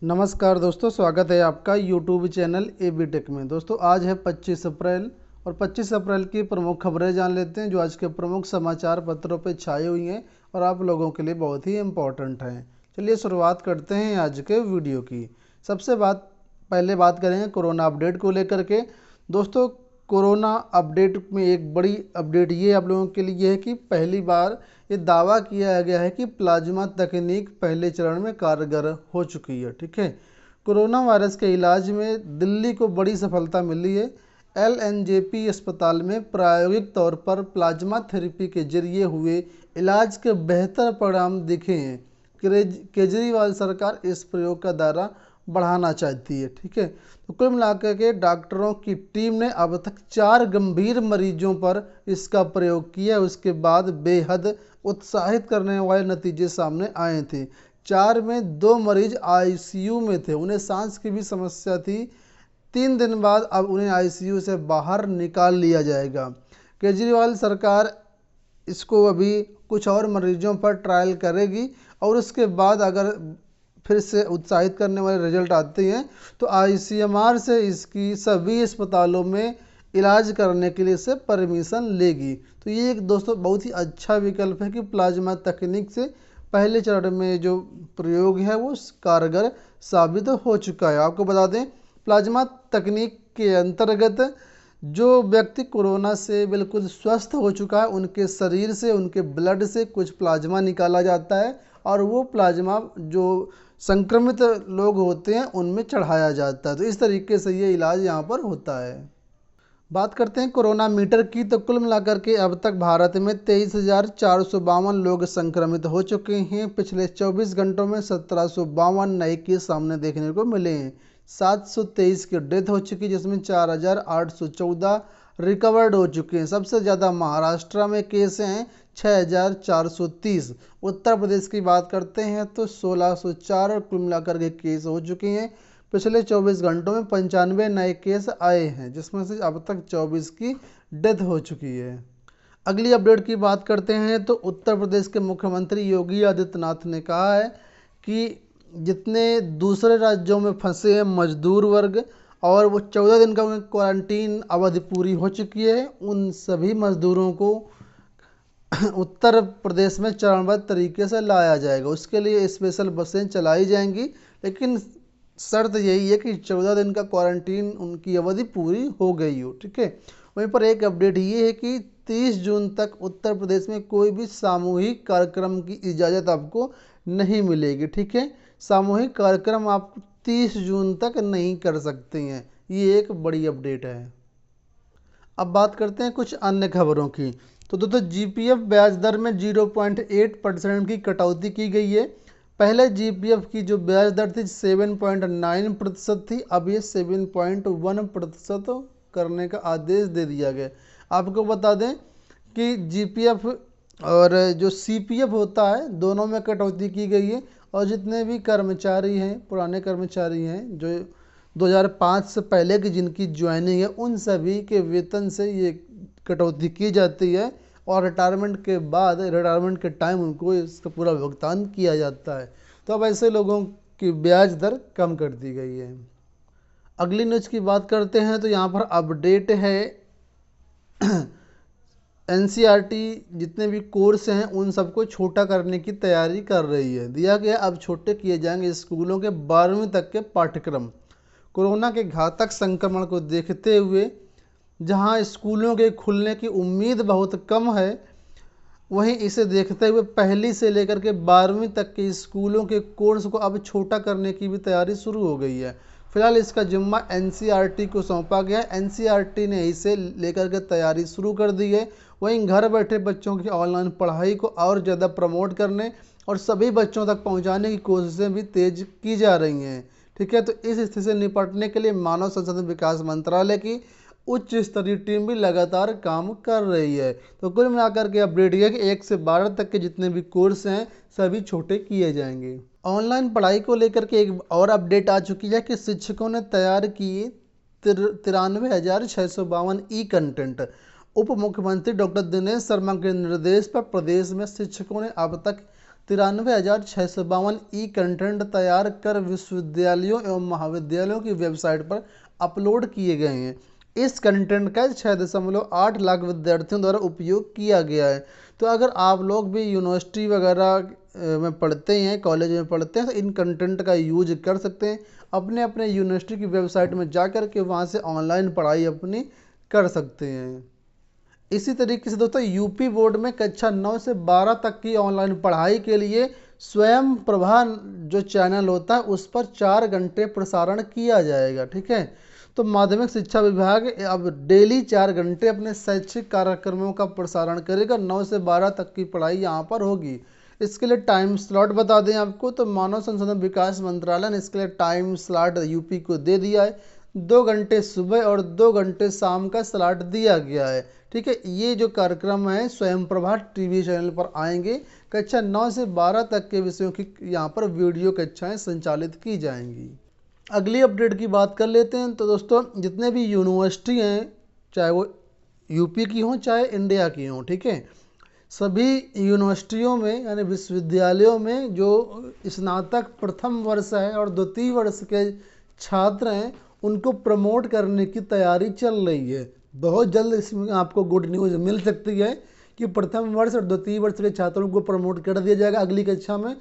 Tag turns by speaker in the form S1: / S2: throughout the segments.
S1: नमस्कार दोस्तों, स्वागत है आपका यूट्यूब चैनल एबी टेक में। दोस्तों आज है 25 अप्रैल और 25 अप्रैल की प्रमुख खबरें जान लेते हैं जो आज के प्रमुख समाचार पत्रों पर छाई हुई हैं और आप लोगों के लिए बहुत ही इम्पोर्टेंट हैं। चलिए शुरुआत करते हैं आज के वीडियो की। पहले बात करेंगे कोरोना अपडेट को लेकर के। दोस्तों कोरोना अपडेट में एक बड़ी अपडेट ये आप लोगों के लिए है कि पहली बार ये दावा किया गया है कि प्लाज्मा तकनीक पहले चरण में कारगर हो चुकी है। ठीक है, कोरोना वायरस के इलाज में दिल्ली को बड़ी सफलता मिली है। एलएनजेपी अस्पताल में प्रायोगिक तौर पर प्लाज्मा थेरेपी के जरिए हुए इलाज के बेहतर परिणाम दिखे हैं। केजरीवाल सरकार इस प्रयोग का दायरा बढ़ाना चाहती है। ठीक है, तो कुल मिलाकर के डॉक्टरों की टीम ने अब तक 4 गंभीर मरीजों पर इसका प्रयोग किया। उसके बाद बेहद उत्साहित करने वाले नतीजे सामने आए थे। 4 में 2 मरीज आईसीयू में थे, उन्हें सांस की भी समस्या थी। 3 दिन बाद अब उन्हें आईसीयू से बाहर निकाल लिया जाएगा। केजरीवाल सरकार इसको अभी कुछ और मरीजों पर ट्रायल करेगी और उसके बाद अगर फिर से उत्साहित करने वाले रिजल्ट आते हैं तो आईसीएमआर से इसकी सभी अस्पतालों में इलाज करने के लिए इसे परमिशन लेगी। तो ये एक दोस्तों बहुत ही अच्छा विकल्प है कि प्लाज्मा तकनीक से पहले चरण में जो प्रयोग है वो कारगर साबित हो चुका है। आपको बता दें प्लाज्मा तकनीक के अंतर्गत जो व्यक्ति कोरोना से बिल्कुल स्वस्थ हो चुका है उनके शरीर से, उनके ब्लड से कुछ प्लाज्मा निकाला जाता है और वो प्लाज्मा जो संक्रमित लोग होते हैं उनमें चढ़ाया जाता है। तो इस तरीके से ये इलाज यहाँ पर होता है। बात करते हैं कोरोना मीटर की, तो कुल मिलाकर के अब तक भारत में 23,452 लोग संक्रमित हो चुके हैं। पिछले 24 घंटों में 1752 नए केस सामने देखने को मिले हैं। 723 की डेथ हो चुकी जिसमें 4,814 रिकवर्ड हो चुके हैं। सबसे ज़्यादा महाराष्ट्र में केस हैं 6,430। उत्तर प्रदेश की बात करते हैं तो 1,604 और कुल मिलाकर के केस हो चुके हैं। पिछले 24 घंटों में 95 नए केस आए हैं जिसमें से अब तक 24 की डेथ हो चुकी है। अगली अपडेट की बात करते हैं तो उत्तर प्रदेश के मुख्यमंत्री योगी आदित्यनाथ ने कहा है कि जितने दूसरे राज्यों में फंसे हैं मजदूर वर्ग और वो 14 दिन का क्वारंटीन अवधि पूरी हो चुकी है, उन सभी मजदूरों को उत्तर प्रदेश में चरणबद्ध तरीके से लाया जाएगा। उसके लिए स्पेशल बसें चलाई जाएंगी, लेकिन शर्त यही है कि 14 दिन का क्वारंटीन उनकी अवधि पूरी हो गई हो। ठीक है, वहीं पर एक अपडेट ये है कि 30 जून तक उत्तर प्रदेश में कोई भी सामूहिक कार्यक्रम की इजाज़त आपको नहीं मिलेगी। ठीक है, सामूहिक कार्यक्रम आप 30 जून तक नहीं कर सकते हैं। ये एक बड़ी अपडेट है। अब बात करते हैं कुछ अन्य खबरों की। तो दोस्तों जीपीएफ ब्याज दर में 0.8% की कटौती की गई है। पहले जीपीएफ की जो ब्याज दर थी 7.9% थी, अब ये 7.1% करने का आदेश दे दिया गया। आपको बता दें कि जीपीएफ और जो सीपीएफ होता है दोनों में कटौती की गई है और जितने भी कर्मचारी हैं, पुराने कर्मचारी हैं जो 2005 से पहले की जिनकी ज्वाइनिंग है उन सभी के वेतन से ये कटौती की जाती है और रिटायरमेंट के बाद रिटायरमेंट के टाइम उनको इसका पूरा भुगतान किया जाता है। तो अब ऐसे लोगों की ब्याज दर कम कर दी गई है। अगली न्यूज़ की बात करते हैं तो यहाँ पर अपडेट है एनसीईआरटी जितने भी कोर्स हैं उन सबको छोटा करने की तैयारी कर रही है। दिया गया अब छोटे किए जाएंगे स्कूलों के 12वीं तक के पाठ्यक्रम। कोरोना के घातक संक्रमण को देखते हुए जहां स्कूलों के खुलने की उम्मीद बहुत कम है, वहीं इसे देखते हुए पहली से लेकर के 12वीं तक के स्कूलों के कोर्स को अब छोटा करने की भी तैयारी शुरू हो गई है। फिलहाल इसका जिम्मा एनसीईआरटी को सौंपा गया है। एनसीईआरटी ने इसे लेकर के तैयारी शुरू कर दी है। वहीं घर बैठे बच्चों की ऑनलाइन पढ़ाई को और ज़्यादा प्रमोट करने और सभी बच्चों तक पहुंचाने की कोशिशें भी तेज की जा रही हैं। ठीक है, तो इस स्थिति से निपटने के लिए मानव संसाधन विकास मंत्रालय की उच्च स्तरीय टीम भी लगातार काम कर रही है। तो कुल मिलाकर के अपडेट यह कि 1 से 12 तक के जितने भी कोर्स हैं सभी छोटे किए जाएंगे। ऑनलाइन पढ़ाई को लेकर के एक और अपडेट आ चुकी है कि शिक्षकों ने तैयार किए 93,652 ई कंटेंट। उप मुख्यमंत्री डॉक्टर दिनेश शर्मा के निर्देश पर प्रदेश में शिक्षकों ने अब तक 93,652 ई कंटेंट तैयार कर विश्वविद्यालयों एवं महाविद्यालयों की वेबसाइट पर अपलोड किए गए हैं। इस कंटेंट का 6.8 लाख विद्यार्थियों द्वारा उपयोग किया गया है। तो अगर आप लोग भी यूनिवर्सिटी वगैरह में पढ़ते हैं, कॉलेज में पढ़ते हैं, तो इन कंटेंट का यूज कर सकते हैं। अपने अपने यूनिवर्सिटी की वेबसाइट में जा कर के वहाँ से ऑनलाइन पढ़ाई अपनी कर सकते हैं। इसी तरीके से दोस्तों यूपी बोर्ड में कक्षा 9 से 12 तक की ऑनलाइन पढ़ाई के लिए स्वयं प्रभा जो चैनल होता है उस पर 4 घंटे प्रसारण किया जाएगा। ठीक है, तो माध्यमिक शिक्षा विभाग अब डेली 4 घंटे अपने शैक्षिक कार्यक्रमों का प्रसारण करेगा। 9 से 12 तक की पढ़ाई यहाँ पर होगी। इसके लिए टाइम स्लॉट बता दें आपको, तो मानव संसाधन विकास मंत्रालय ने इसके लिए टाइम स्लॉट यूपी को दे दिया है। 2 घंटे सुबह और 2 घंटे शाम का स्लॉट दिया गया है। ठीक है, ये जो कार्यक्रम है स्वयं प्रभा टीवी चैनल पर आएंगे। कक्षा 9 से 12 तक के विषयों की यहाँ पर वीडियो कक्षाएं संचालित की जाएंगी। अगली अपडेट की बात कर लेते हैं। तो दोस्तों जितने भी यूनिवर्सिटी हैं, चाहे वो यूपी की हों चाहे इंडिया की हों, ठीक है, सभी यूनिवर्सिटियों में यानी विश्वविद्यालयों में जो स्नातक प्रथम वर्ष है और द्वितीय वर्ष के छात्र हैं उनको प्रमोट करने की तैयारी चल रही है। बहुत जल्द इसमें आपको गुड न्यूज़ मिल सकती है कि प्रथम वर्ष और द्वितीय वर्ष के छात्रों को प्रमोट कर दिया जाएगा अगली कक्षा में।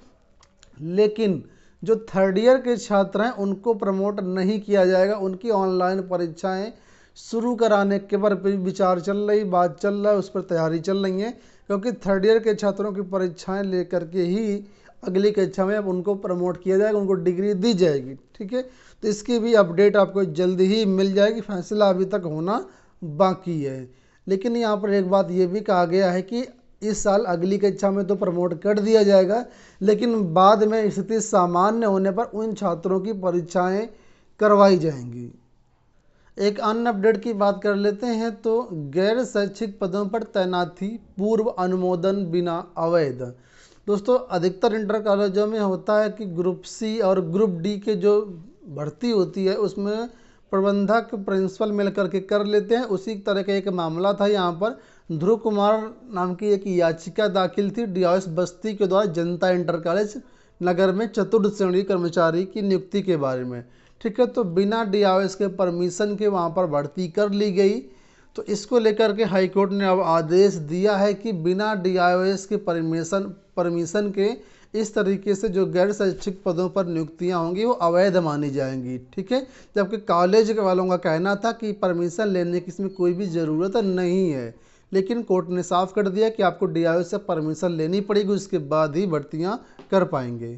S1: लेकिन जो थर्ड ईयर के छात्र हैं उनको प्रमोट नहीं किया जाएगा। उनकी ऑनलाइन परीक्षाएं शुरू कराने के पर विचार चल रही, बात चल रहा है, उस पर तैयारी चल रही है, क्योंकि थर्ड ईयर के छात्रों की परीक्षाएं लेकर के ही अगली कक्षा में अब उनको प्रमोट किया जाएगा, उनको डिग्री दी जाएगी। ठीक है, तो इसकी भी अपडेट आपको जल्दी ही मिल जाएगी। फैसला अभी तक होना बाकी है। लेकिन यहाँ पर एक बात ये भी कहा गया है कि इस साल अगली कक्षा में तो प्रमोट कर दिया जाएगा, लेकिन बाद में स्थिति सामान्य होने पर उन छात्रों की परीक्षाएं करवाई जाएंगी। एक अन्य अपडेट की बात कर लेते हैं। तो गैर शैक्षिक पदों पर तैनाती पूर्व अनुमोदन बिना अवैध। दोस्तों अधिकतर इंटर कॉलेजों में होता है कि ग्रुप सी और ग्रुप डी के जो भर्ती होती है उसमें प्रबंधक प्रिंसिपल मिल करके कर लेते हैं। उसी तरह का एक मामला था यहाँ पर। ध्रुव कुमार नाम की एक याचिका दाखिल थी डीआईएस बस्ती के द्वारा जनता इंटर कॉलेज नगर में चतुर्थ श्रेणी कर्मचारी की नियुक्ति के बारे में। ठीक है, तो बिना डीआईएस के परमिशन के वहाँ पर भर्ती कर ली गई। तो इसको लेकर के हाईकोर्ट ने अब आदेश दिया है कि बिना डीआईएस के परमिशन के इस तरीके से जो गैर शैक्षिक पदों पर नियुक्तियां होंगी वो अवैध मानी जाएंगी। ठीक है, जबकि कॉलेज वालों का कहना था कि परमिशन लेने की इसमें कोई भी ज़रूरत नहीं है, लेकिन कोर्ट ने साफ कर दिया कि आपको डीआईएस से परमिशन लेनी पड़ेगी, उसके बाद ही भर्तियां कर पाएंगे।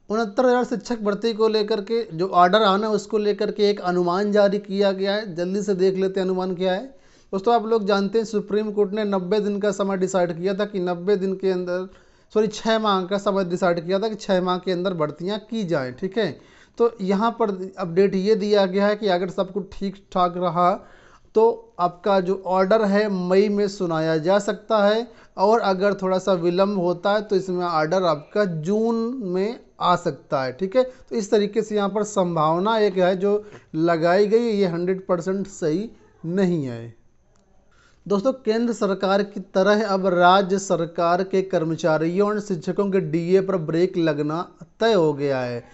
S1: 69,000 शिक्षक भर्ती को लेकर के जो ऑर्डर आना उसको लेकर के एक अनुमान जारी किया गया है। जल्दी से देख लेते हैं अनुमान क्या है। दोस्तों आप लोग जानते हैं सुप्रीम कोर्ट ने 90 दिन का समय डिसाइड किया था कि 90 दिन के अंदर 6 माह का समय डिसाइड किया था कि 6 माह के अंदर भर्तियां की जाएं। ठीक है, तो यहाँ पर अपडेट ये दिया गया है कि अगर सब कुछ ठीक ठाक रहा तो आपका जो ऑर्डर है मई में सुनाया जा सकता है, और अगर थोड़ा सा विलम्ब होता है तो इसमें ऑर्डर आपका जून में आ सकता है। ठीक है, तो इस तरीके से यहाँ पर संभावना एक है जो लगाई गई, ये 100% सही नहीं है। दोस्तों केंद्र सरकार की तरह अब राज्य सरकार के कर्मचारियों और शिक्षकों के डीए पर ब्रेक लगना तय हो गया है,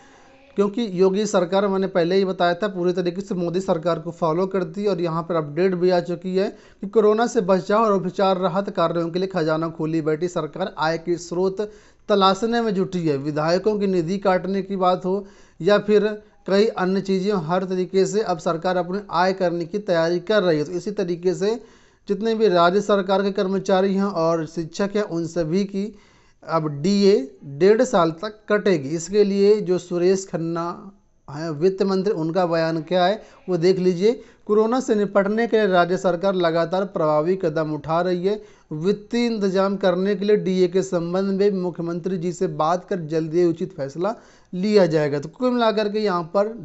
S1: क्योंकि योगी सरकार, मैंने पहले ही बताया था, पूरी तरीके से मोदी सरकार को फॉलो करती है। और यहाँ पर अपडेट भी आ चुकी है कि कोरोना से बचाव और उपचार राहत कार्यों के लिए खजाना खोली बैठी सरकार आय के स्रोत तलाशने में जुटी है। विधायकों की निधि काटने की बात हो या फिर कई अन्य चीज़ें, हर तरीके से अब सरकार अपनी आय करने की तैयारी कर रही है। तो इसी तरीके से जितने भी राज्य सरकार के कर्मचारी हैं और शिक्षक हैं उन सभी की अब डीए 1.5 साल तक कटेगी। इसके लिए जो सुरेश खन्ना हैं वित्त मंत्री, उनका बयान क्या है वो देख लीजिए। कोरोना से निपटने के लिए राज्य सरकार लगातार प्रभावी कदम उठा रही है। वित्तीय इंतजाम करने के लिए डीए के संबंध में मुख्यमंत्री जी से बात कर जल्दी उचित फैसला लिया जाएगा। तो कुल मिलाकर के यहाँ पर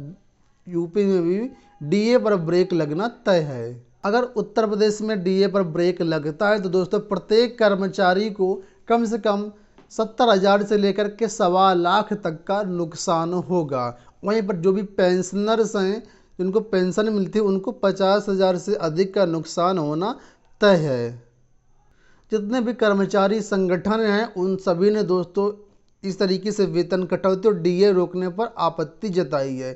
S1: यूपी में भी डीए पर ब्रेक लगना तय है। अगर उत्तर प्रदेश में डीए पर ब्रेक लगता है तो दोस्तों प्रत्येक कर्मचारी को कम से कम 70,000 से लेकर के 1.25 लाख तक का नुकसान होगा। वहीं पर जो भी पेंशनर्स हैं जिनको पेंशन मिलती है उनको 50,000 से अधिक का नुकसान होना तय है। जितने भी कर्मचारी संगठन हैं उन सभी ने दोस्तों इस तरीके से वेतन कटौती और डीए रोकने पर आपत्ति जताई है।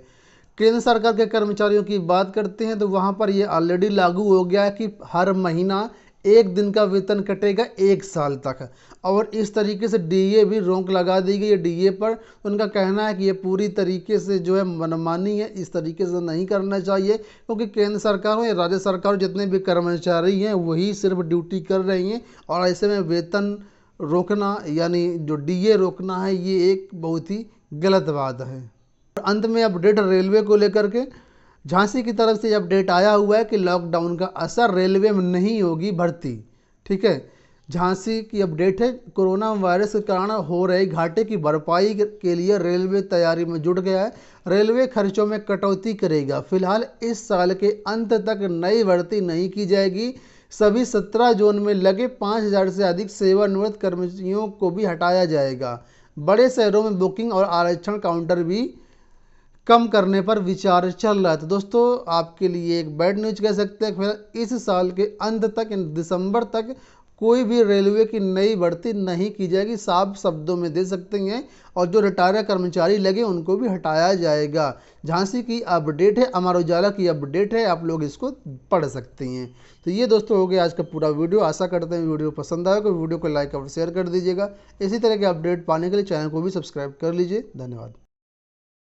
S1: केंद्र सरकार के कर्मचारियों की बात करते हैं तो वहाँ पर ये ऑलरेडी लागू हो गया है कि हर महीना 1 दिन का वेतन कटेगा 1 साल तक, और इस तरीके से डीए भी रोक लगा दी गई है डीए पर। उनका कहना है कि ये पूरी तरीके से जो है मनमानी है, इस तरीके से नहीं करना चाहिए, क्योंकि केंद्र सरकार हो या राज्य सरकार जितने भी कर्मचारी हैं वही सिर्फ ड्यूटी कर रही हैं, और ऐसे में वेतन रोकना यानी जो डीए रोकना है ये एक बहुत ही गलत बात है। अंत में अपडेट रेलवे को लेकर के झांसी की तरफ से अपडेट आया हुआ है कि लॉकडाउन का असर रेलवे में नहीं होगी भर्ती। ठीक है, झांसी की अपडेट है, कोरोना वायरस के कारण हो रहे घाटे की भरपाई के लिए रेलवे तैयारी में जुट गया है। रेलवे खर्चों में कटौती करेगा। फिलहाल इस साल के अंत तक नई भर्ती नहीं की जाएगी। सभी 17 जोन में लगे 5000 से अधिक सेवानिवृत्त कर्मचारियों को भी हटाया जाएगा। बड़े शहरों में बुकिंग और आरक्षण काउंटर भी कम करने पर विचार चल रहा है। तो दोस्तों आपके लिए एक बैड न्यूज कह सकते हैं, फिर इस साल के अंत तक दिसंबर तक कोई भी रेलवे की नई भर्ती नहीं की जाएगी, साफ शब्दों में दे सकते हैं। और जो रिटायर्ड कर्मचारी लगे उनको भी हटाया जाएगा। झांसी की अपडेट है, अमर उजाला की अपडेट है, आप लोग इसको पढ़ सकते हैं। तो ये दोस्तों हो गया आज का पूरा वीडियो। आशा करते हैं वीडियो पसंद आएगा, वीडियो को लाइक और शेयर कर दीजिएगा। इसी तरह के अपडेट पाने के लिए चैनल को भी सब्सक्राइब कर लीजिए। धन्यवाद।